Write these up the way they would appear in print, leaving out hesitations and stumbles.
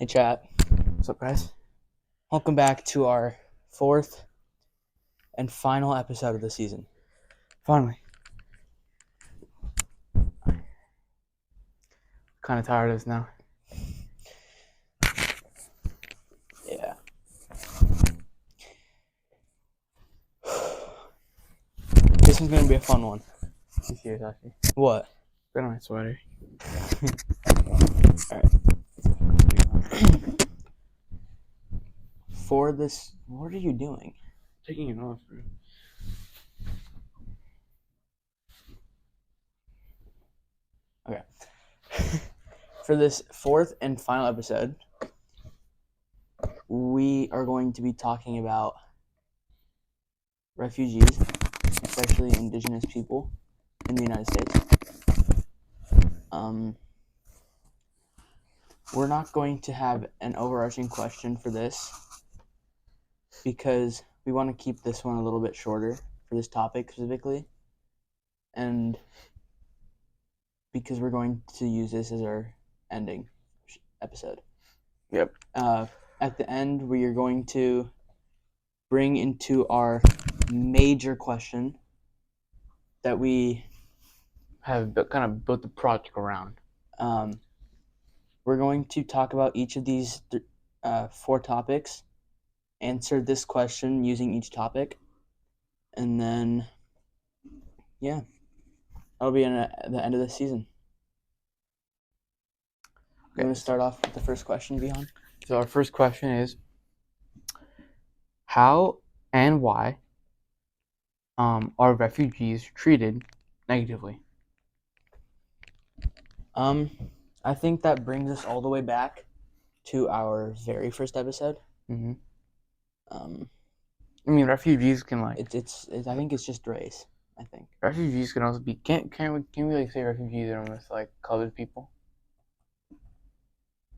chat. What's up, guys? Welcome back to our fourth and final episode of the season. Finally. Kind of tired of this now. Yeah. This is going to be a fun one. You serious, actually? What? Put on my sweater. Alright. For this, what are you doing? Taking it off, bro. Okay. For this fourth and final episode, we are going to be talking about refugees, especially Indigenous people in the United States. We're not going to have an overarching question for this because we want to keep this one a little bit shorter for this topic specifically, and because we're going to use this as our ending episode. Yep. At the end, we are going to bring into our major question that we Have kind of built the project around. We're going to talk about each of these four topics, answer this question using each topic, and then, yeah, that'll be at the end of the season. You want to start off with the first question, Vihan? So our first question is, how and why are refugees treated negatively? I think that brings us all the way back to our very first episode. Mm-hmm. I mean, refugees can it's I think it's just race. I think refugees can also be can we like say refugees are almost like colored people?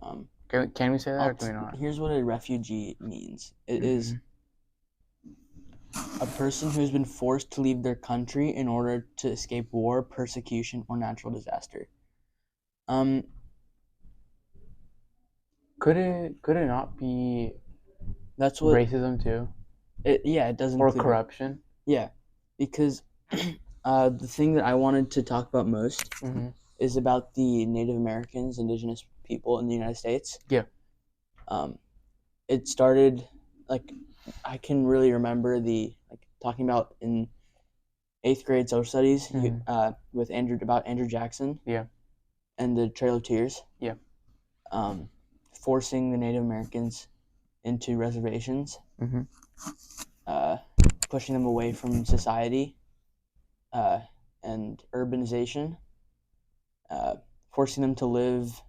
Can we say that or can we not? Here's what a refugee means. It is a person who has been forced to leave their country in order to escape war, persecution, or natural disaster. Could it not be that's what racism too? It doesn't. Or corruption? Yeah, because the thing that I wanted to talk about most is about the Native Americans, Indigenous people in the United States. Yeah. It started, I can really remember talking about in 8th grade social studies with Andrew Jackson. Yeah. And the Trail of Tears. Yeah. Forcing the Native Americans into reservations. Pushing them away from society and urbanization, forcing them to live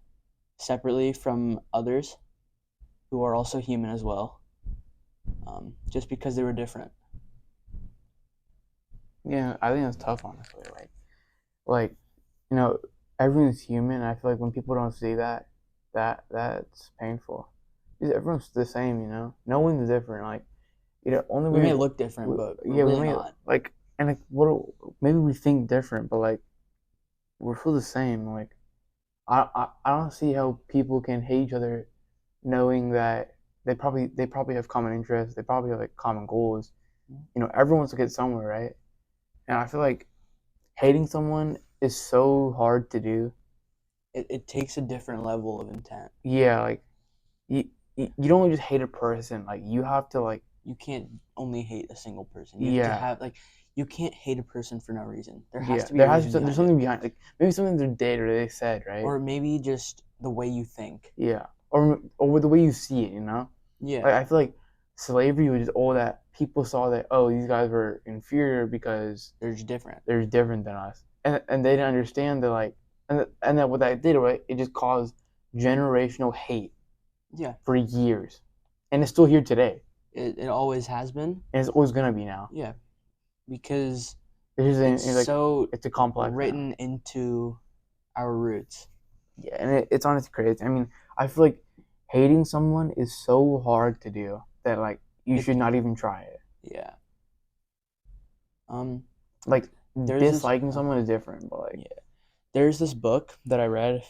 separately from others who are also human as well, just because they were different. Yeah, I think that's tough, honestly. Like everyone's human. And I feel like when people don't see that's painful. Because everyone's the same, No one's different. Only we may look different, but we're really not. Maybe we think different, but we're still the same. I don't see how people can hate each other, knowing that they probably have common interests. They probably have common goals. Everyone wants to get somewhere, right? And I feel like hating someone is so hard to do. It takes a different level of intent. Yeah, you don't just hate a person. You have to you can't only hate a single person. You have to have you can't hate a person for no reason. There has to be there's something behind maybe something they did or they said, right? Or maybe just the way you think. Yeah. Or the way you see it, Yeah. I feel like slavery was just all that people saw that, oh, these guys were inferior because they're just different. They're different than us. And they didn't understand that and that what that did, right? It just caused generational hate. Yeah. For years. And it's still here today. It always has been. And it's always gonna be now. Yeah. Because it's a complex written into our roots. Yeah, and it's honestly crazy. I mean, I feel like hating someone is so hard to do that you should not even try it. Yeah. Disliking someone is different, but yeah. There's this book that I read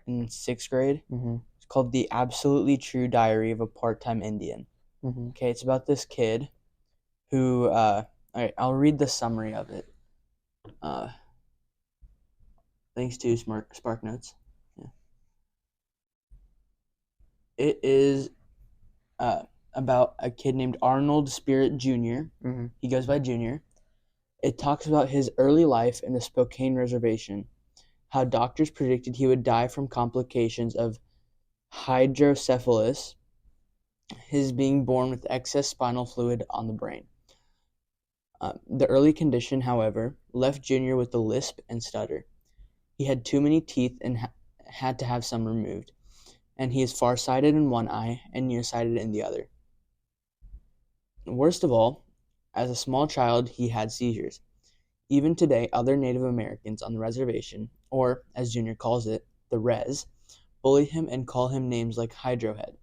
in 6th grade. Mm-hmm. It's It's called The Absolutely True Diary of a Part-Time Indian. Mm-hmm. Okay, it's about this kid who, all right, I'll read the summary of it. Uh, thanks to Spark Notes. Yeah. It is about a kid named Arnold Spirit Jr. Mm-hmm. He goes by Junior. It talks about his early life in the Spokane Reservation, how doctors predicted he would die from complications of hydrocephalus, his being born with excess spinal fluid on the brain. The early condition, however, left Junior with a lisp and stutter. He had too many teeth and had to have some removed, and he is farsighted in one eye and nearsighted in the other. Worst of all, as a small child, he had seizures. Even today, other Native Americans on the reservation, or as Junior calls it, the Res, bully him and call him names like Hydrohead.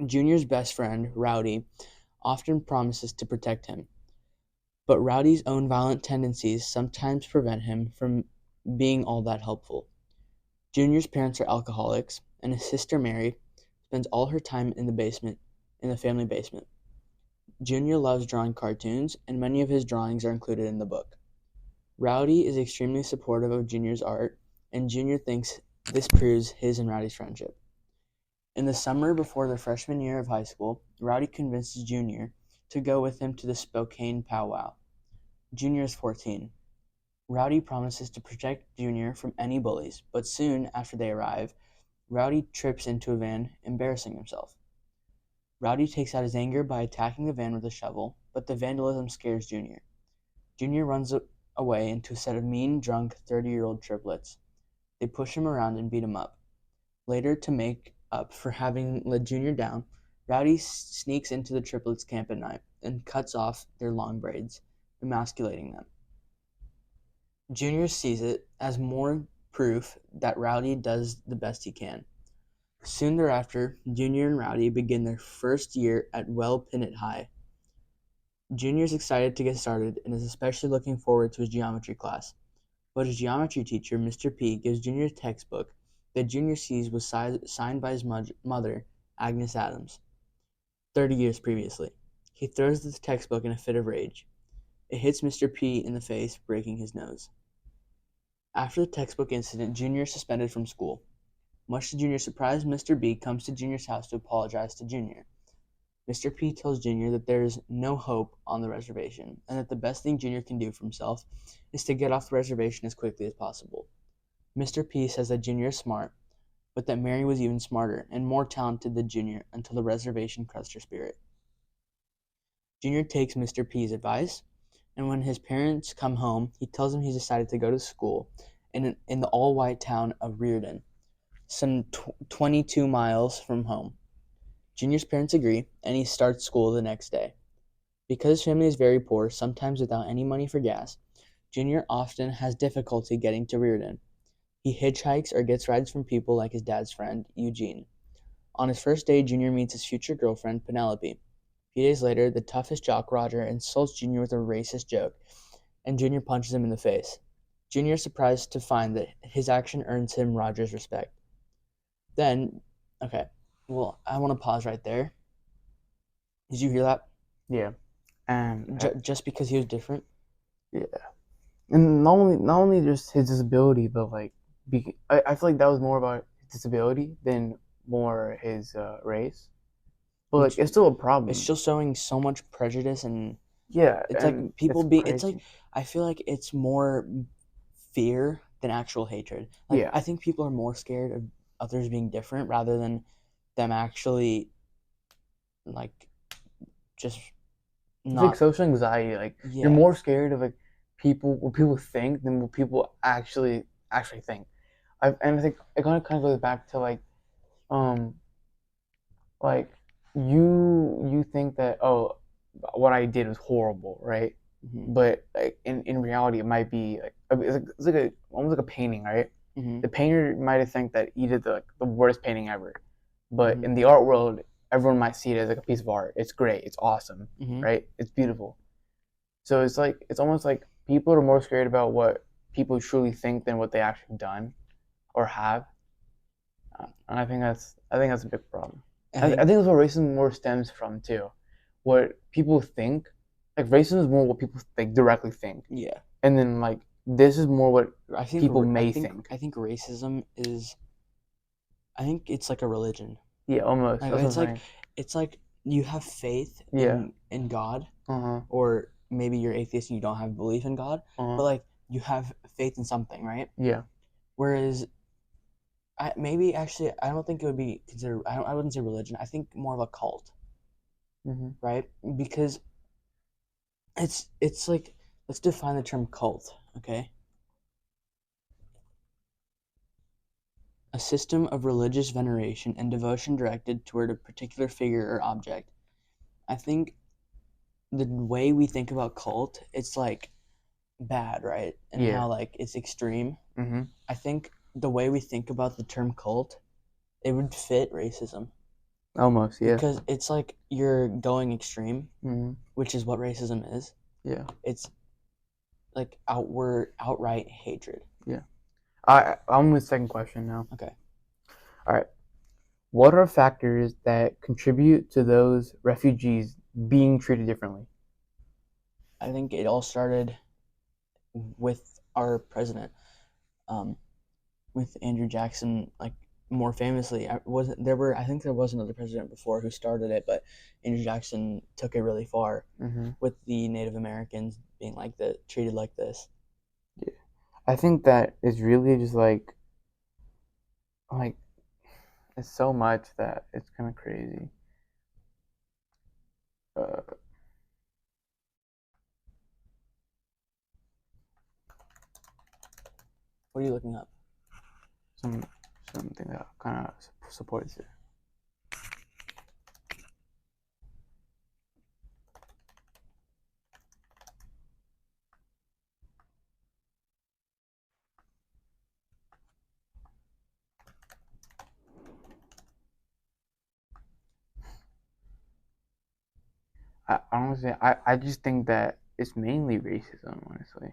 Junior's best friend, Rowdy, often promises to protect him, but Rowdy's own violent tendencies sometimes prevent him from being all that helpful. Junior's parents are alcoholics, and his sister Mary spends all her time in the family basement. Junior loves drawing cartoons, and many of his drawings are included in the book. Rowdy is extremely supportive of Junior's art, and Junior thinks this proves his and Rowdy's friendship. In the summer before their freshman year of high school, Rowdy convinces Junior to go with him to the Spokane powwow. Junior is 14. Rowdy promises to protect Junior from any bullies, but soon after they arrive, Rowdy trips into a van, embarrassing himself. Rowdy takes out his anger by attacking the van with a shovel, but the vandalism scares Junior. Junior runs away into a set of mean, drunk 30-year-old triplets. They push him around and beat him up. Later, to make up for having let Junior down, Rowdy sneaks into the triplets' camp at night and cuts off their long braids, emasculating them. Junior sees it as more proof that Rowdy does the best he can. Soon thereafter, Junior and Rowdy begin their first year at Well Pinnet High. Junior is excited to get started and is especially looking forward to his geometry class. But his geometry teacher, Mr. P, gives Junior a textbook that Junior sees was signed by his mother, Agnes Adams, 30 years previously. He throws the textbook in a fit of rage. It hits Mr. P in the face, breaking his nose. After the textbook incident, Junior is suspended from school. Much to Junior's surprise, Mr. B comes to Junior's house to apologize to Junior. Mr. P tells Junior that there is no hope on the reservation, and that the best thing Junior can do for himself is to get off the reservation as quickly as possible. Mr. P says that Junior is smart, but that Mary was even smarter and more talented than Junior until the reservation crushed her spirit. Junior takes Mr. P's advice, and when his parents come home, he tells them he's decided to go to school in the all-white town of Reardon, some 22 miles from home. Junior's parents agree, and he starts school the next day. Because his family is very poor, sometimes without any money for gas, Junior often has difficulty getting to Reardon. He hitchhikes or gets rides from people like his dad's friend, Eugene. On his first day, Junior meets his future girlfriend, Penelope. A few days later, the toughest jock, Roger, insults Junior with a racist joke, and Junior punches him in the face. Junior is surprised to find that his action earns him Roger's respect. Then, okay, well, I want to pause right there. Did you hear that? Yeah, and Just because he was different? yeah, and not only just his disability, but like I feel like that was more about his disability than more his race. But like Which it's still a it's problem. still showing so much prejudice, and Yeah, it's like and people it's be it's like crazy. I feel like it's more fear than actual hatred. Like Yeah, I think people are more scared of others being different rather than them actually like just it's like not. social anxiety. Like you're Yeah. more scared of like what people think than what people actually think. And I think it kind of goes back to um like you think that, oh, what I did was horrible, right? Hmm. But like in reality, it might be like it's like a almost like a painting, right? Hmm. The painter might have think that he did the worst painting ever, but Hmm. in the art world, everyone might see it as like a piece of art. It's great, it's awesome, Hmm. right? It's beautiful. So it's almost like people are more scared about what people truly think than what they actually done or have. And I think that's a big problem. I I think think that's what racism more stems from too. What people think, like racism is more what people like directly think, yeah. and then like this is more what I think people r- I may think think. I think racism is. I think it's like a religion. Yeah, almost. Like That's what I'm saying. it's like you have faith Yeah. in God, Uh huh. or maybe you're atheist and you don't have belief in God, Uh huh. but like you have faith in something, right? Yeah. Whereas maybe actually I don't think it would be considered. I wouldn't say religion. I think more of a cult, Hmm. right? Because it's like, let's define the term cult, okay? A system of religious veneration and devotion directed toward a particular figure or object. I think the way we think about cult, it's like bad, right? And Yeah. how like it's extreme. Hmm. I think the way we think about the term cult, it would fit racism, Almost. Yeah. because it's like you're going extreme, Hmm. which is what racism is. Yeah. It's like outright hatred. Yeah. I'm with the second question now. Okay. All right. What are factors that contribute to those refugees being treated differently? I think it all started with our president, um, with Andrew Jackson, like more famously. I think there was another president before who started it, but Andrew Jackson took it really far Hmm. with the Native Americans being like the treated like this. Yeah. I think that is really just like it's so much that it's kind of crazy. Uh, What are you looking up? some something that kind of supports it. I honestly, I just think that it's mainly racism. Honestly,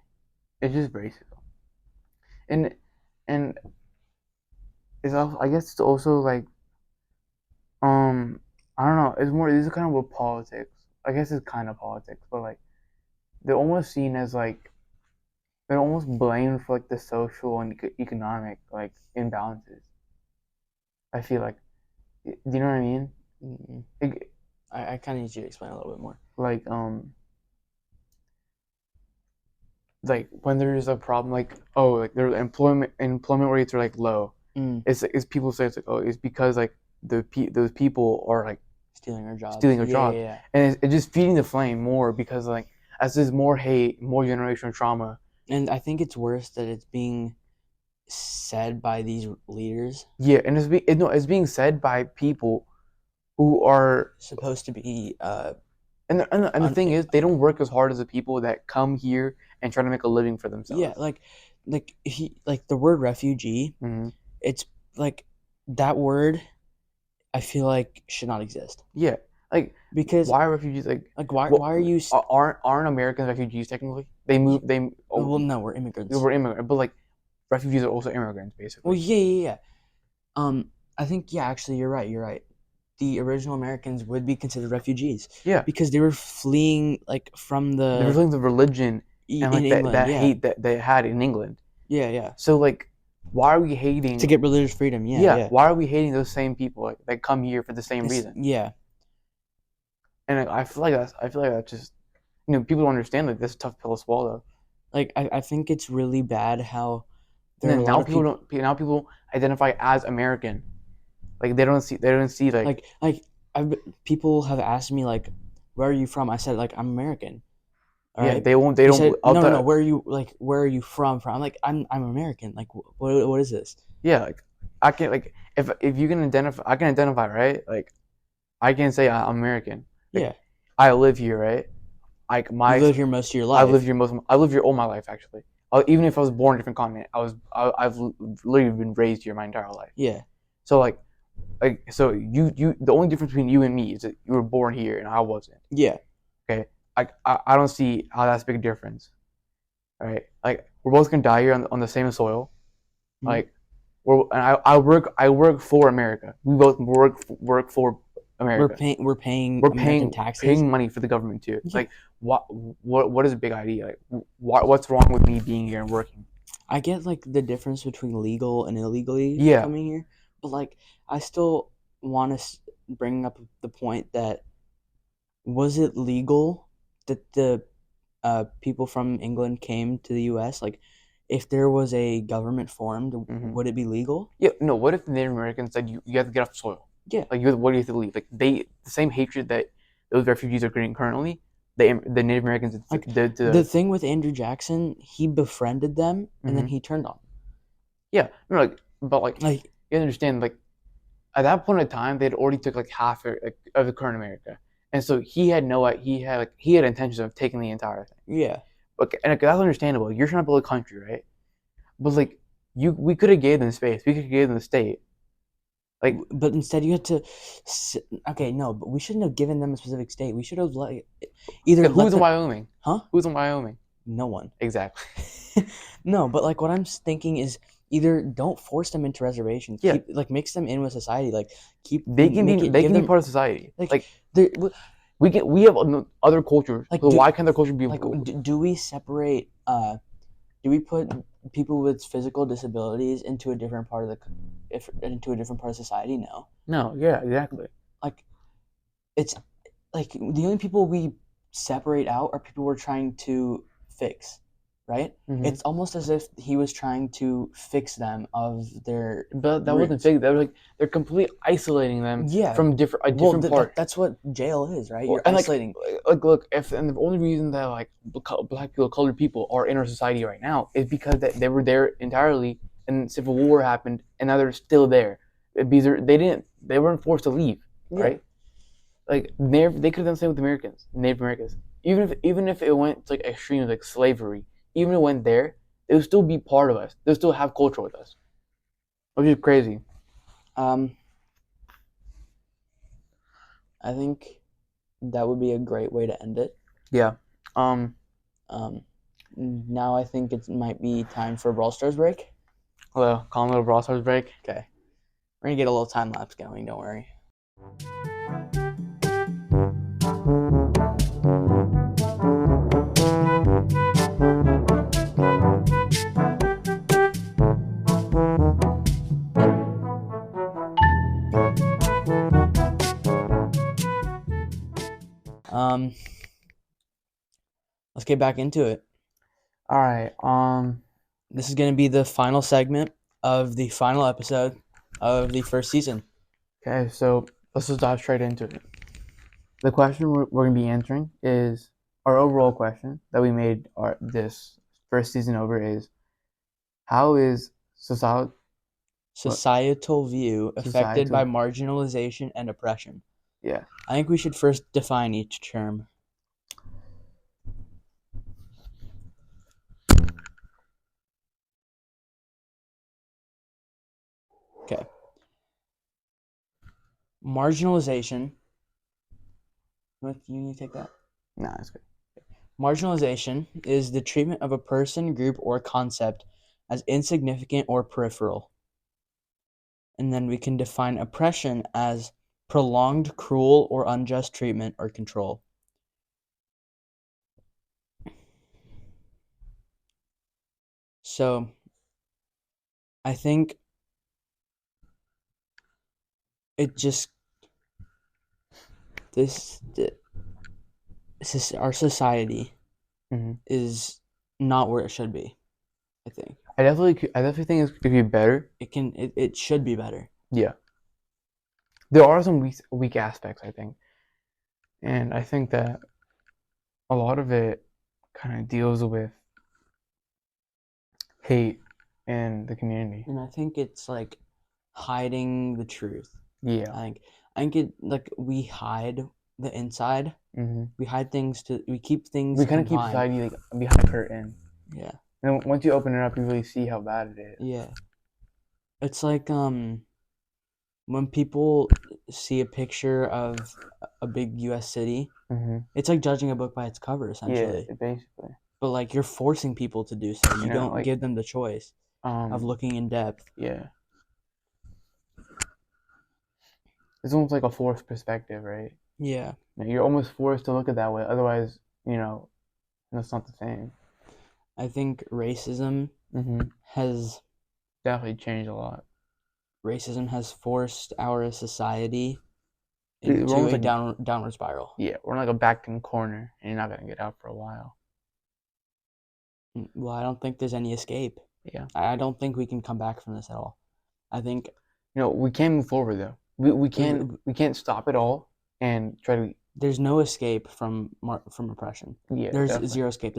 it's just racism, and and it's also, I guess it's also like I don't know. It's more. This is kind of with politics. I guess it's kind of politics, but like they're almost seen as like they're almost blamed for like the social and economic like imbalances. I feel like, do you know what I mean? Mm-mm. Like, I kind of need you to explain a little bit more. like like when there's a problem, like oh, like their employment rates are like low. Mm. It's people say it's like oh, it's because like those people are like Stealing our jobs. stealing their Yeah, yeah, jobs, yeah. and it's just feeding the flame more because like as there's more hate, more generational trauma. And I think it's worse that it's being said by these leaders, Yeah, and no, it's being said by people who are, supposed to be and the un, thing is, they don't work as hard as the people that come here and try to make a living for yeah, themselves. like the word refugee, Hmm. it's like that word I feel like should not exist, Yeah, like because why are refugees like like what why are you aren't Americans refugees technically? They y- move they oh, well, no, we're they immigrants. were immigrants, but like refugees are also immigrants Well, basically. yeah, yeah, yeah. I think, yeah, actually you're right. The original Americans would be considered refugees Yeah, because they were fleeing like from they're the reflecting the religion and in like that England. that Yeah, hate that they had in England. yeah, yeah. So like, why are we To hating? get religious freedom. Yeah, Yeah, yeah. why are we hating those same people like, that come here for the same It's reason? yeah. And like, I feel like that's just people don't understand like this is a tough pill to swallow. Like I think it's really bad how And there are a then lot of people now people identify as American. Like they don't see like like people have asked me like, where are you from? I said like I'm American. All yeah right. they They don't said out no, no, no. the Where are you like? Where are you from? I'm like I'm American. Like what is this? yeah like I can like if you can identify I can identify right like I can say I'm American like Yeah, I live here right like you my live here most of your I've lived life. here I lived here all my life actually. Even if I was born in a different continent, I've literally been raised here my entire life. Yeah, So so you the only difference between you and me is that you were born here and I wasn't. yeah. Okay, I don't see how that's a big difference. All right, like we're both gonna die here on the same soil. Hmm? Like I work for America. We both work for America. We're paying We're American taxes. paying money for the government too. Yeah. Like what is a big idea? Like what's wrong with me being here and working? I get like the difference between legal and illegally Yeah. coming here, but like I still want to bring up the point that was it legal that the people from England came to the U.S.? Like, if there was a government formed, would it be legal? Yeah. No. What if the Native Americans said you have to get off the soil? Yeah. Like what do you have to leave? Like the same hatred that those refugees are getting currently. The Native Americans Like did to the thing with Andrew Jackson, he befriended them and then he turned on them. Yeah. No. Like Like you understand like at that point in time they'd already took like half of the current America, and so he had intentions of taking the entire thing. yeah, Okay, and that's understandable. You're trying to build a country, right? But like we could have gave them space. We could have gave them the state. Like but instead you had to. Okay, no, but we shouldn't have given them a specific state. We should have either who's let in them. Wyoming? Huh? Who's in Wyoming? No one. Exactly. No, but like what I'm thinking is either don't force them into reservations. Yeah. Keep like mix them in with society. Like keep They can make be it they give can be them part of society. like We have other cultures. like So why can't their culture be like do we separate do we put people with physical disabilities into a different part of into a different part of society? No. No, yeah, exactly. Like it's like the only people we separate out are people we're trying to fix, right? It's almost as if he was trying to fix them of their But that wasn't roots. fake. That was like they're completely isolating them Yeah. from a different part. That's what jail is, right? Well, You're and isolating. look, if and the only reason that like black people, colored people are in our society right now is because they were there entirely, and Civil War happened, and now they're still there. Because they weren't forced to leave, right? Like they could have done the same with Native Americans. Even if it went to like extremes like slavery, even if it went there, they would still be part of us. They'll still have culture with us, which is crazy. I think that would be a great way to end it. Yeah. Now I think it might be time for a Brawl Stars break. Hello, calm little Brawl Stars break. Okay. We're gonna get a little time lapse going, don't worry. Let's get back into it. All right. This is gonna be the final segment of the final episode of the first season. Okay, so let's just dive straight into it. The question we're going to be answering is our overall question that we made this first season over is how is societal view affected by marginalization and oppression? Yeah. I think we should first define each term. Okay. Marginalization. You need to take that? No, that's good. Marginalization is the treatment of a person, group, or concept as insignificant or peripheral. And then we can define oppression as prolonged, cruel, or unjust treatment or control. So, I think it just our society is not where it should be. I think. I definitely think it could be better. It should be better. Yeah. There are some weak aspects, I think, and I think that a lot of it kind of deals with hate in the community. And I think it's like hiding the truth. Yeah. I think it like we hide the inside. We hide things we keep things. We kind of keep society like behind a curtain. Yeah. And then once you open it up, you really see how bad it is. Yeah. It's like when people see a picture of a big U.S. city, it's like judging a book by its cover, essentially. Yeah, basically. But like you're forcing people to do so. You don't give them the choice of looking in depth. Yeah. it's almost like a forced perspective, right? Yeah, You're almost forced to look at that way. Otherwise, you know, that's not the same. I think Mm-hmm. has Definitely changed a lot. racism has forced our society We're into almost a like, downward spiral. yeah, we're in like a backed in corner, and you're not gonna get out for a while. Well, I don't think there's any escape. Yeah. I don't think we can come back from this at all. I think We can move forward though. We can't stop it all and try to. there's no escape from oppression. Yeah, There's definitely. zero escape.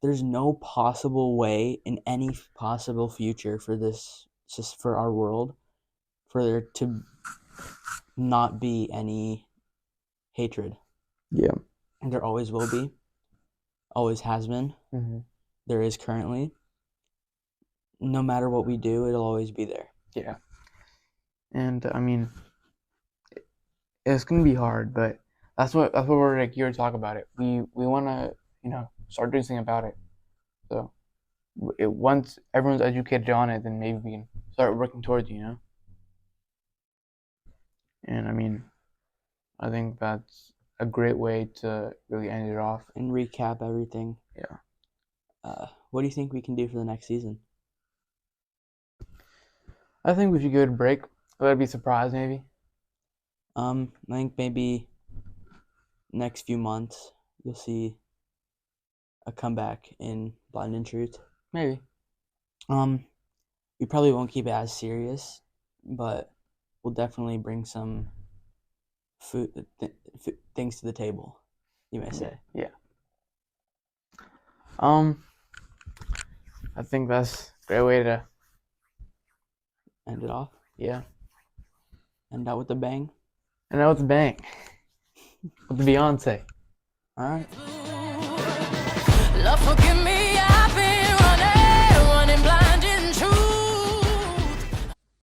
There's no possible way in any possible future for this, just for our world, for there to not be any hatred. Yeah. There always will be, always has been, Hmm. there is currently. No matter what we do, it'll always be there. Yeah. And I mean, it's gonna be hard, but that's what we're like here to talk about it. We want to start doing something about it. So once everyone's educated on it, then maybe we can start working towards it. And I mean, I think that's a great way to really end it off. And recap everything. Yeah. What do you think we can do for the next season? I think we should give it a break. Let it be surprised, maybe. I think maybe next few months you'll see a comeback in Blind and Truth. Maybe. Um, we probably won't keep it as serious, but we'll definitely bring some things to the table. You may Yeah. say. Yeah. Um, I think that's a great way to. End it off. Yeah. End out with a bang. And now it's a bang with the Beyonce. All right.